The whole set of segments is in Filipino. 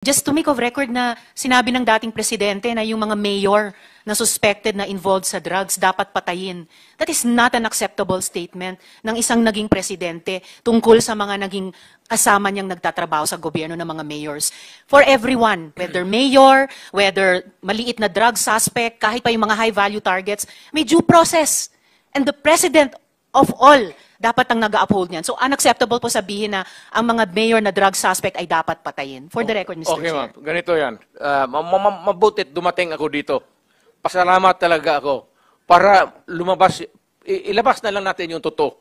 Just to make of record na sinabi ng dating presidente na yung mga mayor na suspected na involved sa drugs dapat patayin. That is not an acceptable statement ng isang naging presidente tungkol sa mga naging kasama niyang nagtatrabaho sa gobyerno ng mga mayors. For everyone, whether mayor, whether maliit na drug suspect, kahit pa yung mga high-value targets, may due process. And the president of all dapat ang nag-uphold niyan. So unacceptable po sabihin na ang mga mayor na drug suspect ay dapat patayin. For the record, Mr. Okay, Chair. ma'am. Ganito yan. Mabutit dumating ako dito. Pasalamat talaga ako para lumabas, ilabas na lang natin yung totoo.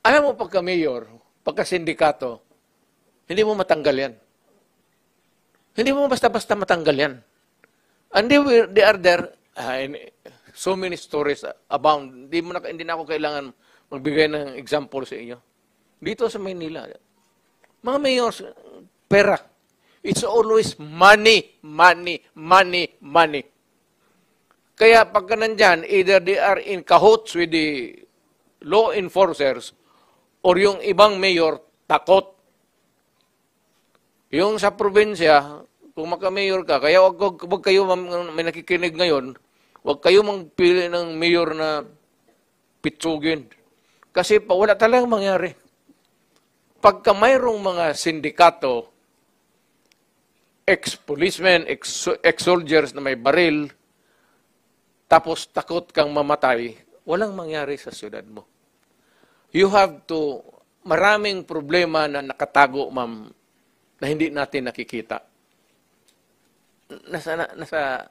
Alam mo, pagka mayor, pagka sindikato, hindi mo matanggal yan. Hindi mo basta-basta matanggal yan. And they are there, so many stories abound. Hindi na ako kailangan magbigay ng example sa inyo. Dito sa Maynila, mga mayors, pera. It's always money, money, money, money. Kaya pagka nandyan, either they are in cahoots with the law enforcers or yung ibang mayor, takot. Yung sa probinsya, kung maka-mayor ka, kaya wag kayo, may nakikinig ngayon, wag kayo magpili ng mayor na pitsugin. Kasi wala talagang mangyari. Pagka mayroong mga sindikato, ex-policemen, ex-soldiers na may baril, tapos takot kang mamatay, walang mangyari sa syudad mo. You have to, maraming problema na nakatago, ma'am, na hindi natin nakikita. Nasa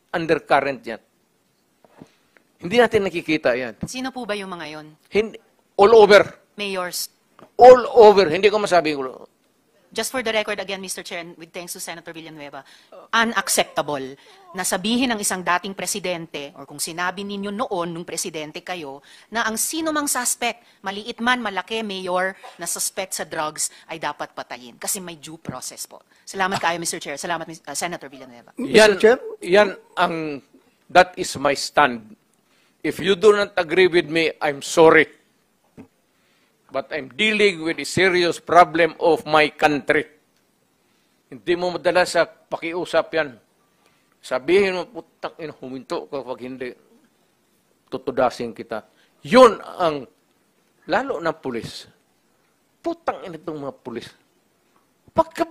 undercurrent yan. Hindi natin nakikita yan. Sino po ba yung mga yon? All over. Mayors. All over. Hindi ko masabi. Just for the record again, Mr. Chair, and with thanks to Senator Villanueva, unacceptable na sabihin ng isang dating presidente, or kung sinabi ninyo noon, nung presidente kayo, na ang sino mang suspect, maliit man, malaki, mayor, na suspect sa drugs, ay dapat patayin. Kasi may due process po. Salamat kayo, Mr. Chair. Salamat, Senator Villanueva. Mr. Chair? That is my stand. If you do not agree with me, I'm sorry. But I'm dealing with a serious problem of my country. Hindi mo madala sa pakiusap yan. Sabihin mo, putang ina, huminto ka pag hindi. Tutudasin kita. Yun ang, lalo ng pulis. Putang ina itong mga pulis. Pagka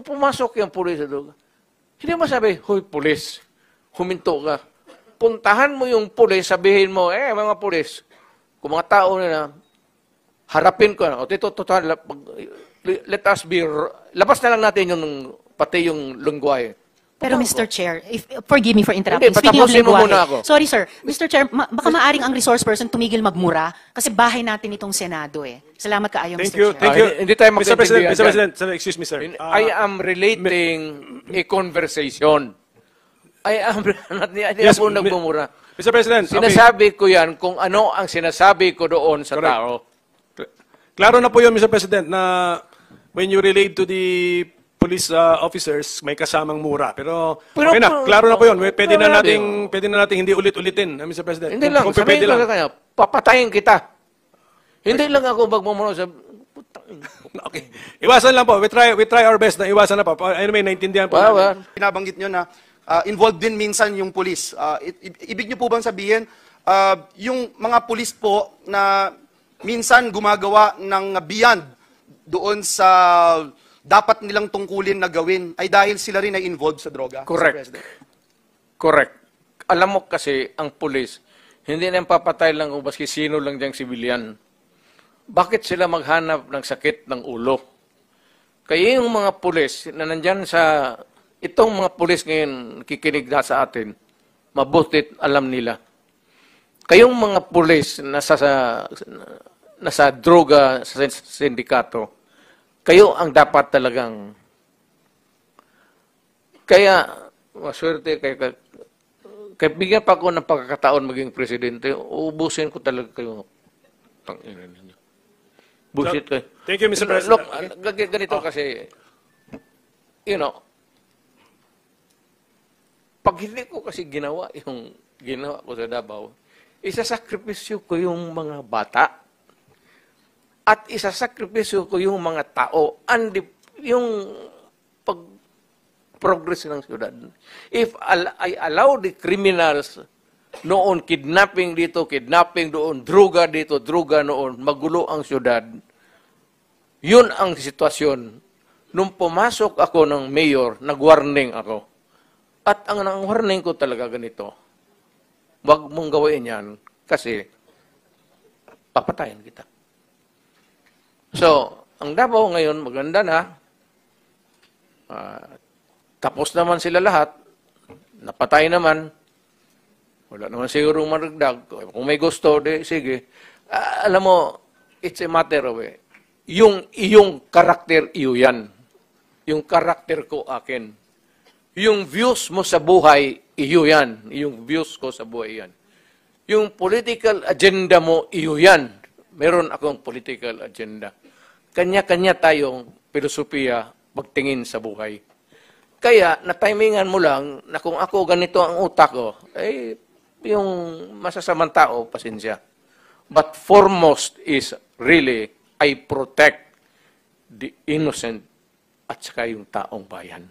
pumasok yung pulis, hindi mo sabi, hoy pulis, huminto ka. Puntahan mo yung pulis, sabihin mo, mga pulis, kung mga tao nila, harapin ko na. O, total, let us be, labas na lang natin yung, pati yung lungguay. Pero Mr. Chair, forgive me for interrupting. Hindi, Speaking of lingwahe, sorry sir, Mr. Chair, baka maaring ang resource person tumigil magmura kasi bahay natin itong Senado eh. Salamat kaayo, Mr. Chair. Thank you. Hindi tayo Mr. President, magkaintindihan Mr. President, sir, excuse me, sir. I am relating a conversation. Hindi Yes, ako nagbumura. Mr. President, Sinasabi ko yan kung ano ang sinasabi ko doon sa Correct. tao. Klaro na po yun, Mr. President, na when you relate to the police officers, may kasamang mura. Pero okay na, klaro na po yun. Pwede na nating hindi ulit-ulitin, Mr. President. Hindi lang, sabihin ko kanya, papatayin kita. Hindi lang ako magmumura sa... Okay. Iwasan lang po. We try our best na iwasan na po. Anyway, naintindihan po. Pinabanggit nyo na involved din minsan yung pulis. Ibig nyo po bang sabihin, yung mga pulis po na minsan gumagawa ng beyond doon sa dapat nilang tungkulin na gawin ay dahil sila rin ay involved sa droga? Correct. Correct. Alam mo kasi, ang pulis, hindi na papatay lang kung baski sino lang diyang sibilyan. Bakit sila maghanap ng sakit ng ulo? Kaya yung mga pulis na nandyan sa... Itong mga pulis ngayon, kikinig na sa atin, mabutit alam nila. Kayong mga pulis na nasa droga, sa sindikato, kayo ang dapat talagang... Kaya, maswerte, kaya bigyan pa ako ng pagkakataon maging presidente, uubusin ko talaga kayo. Tangina ninyo. Bullshit kayo. Thank you, Mr. President. Look, ganito kasi, you know, pag hindi ko kasi ginawa yung ginawa ko sa Davao, isasakripisyo ko yung mga bata at isasakripisyo ko yung mga tao. And yung progress ng syudad. If I allow the criminals noon, kidnapping dito, kidnapping doon, druga dito, druga noon, magulo ang syudad, yun ang sitwasyon. Nung pumasok ako ng mayor, nag-warning ako. At ang warning ko talaga ganito, wag mong gawin yan kasi papatayin kita. So, ang Davao ngayon, maganda na. Tapos naman sila lahat. Napatay naman. Wala naman siguro maragdag. Kung may gusto, sige. Alam mo, it's a matter of yung iyong karakter, iyo yan. Yung karakter ko, akin. Yung views mo sa buhay, iyo yan. Yung views ko sa buhay yan. Yung political agenda mo, iyo yan. Meron akong political agenda. Kanya-kanya tayong filosofiya pagtingin sa buhay. Kaya, na-timingan mo lang na kung ako ganito ang utak ko, yung masasamang tao, pasensya. But foremost is really, I protect the innocent at saka yung taong bayan.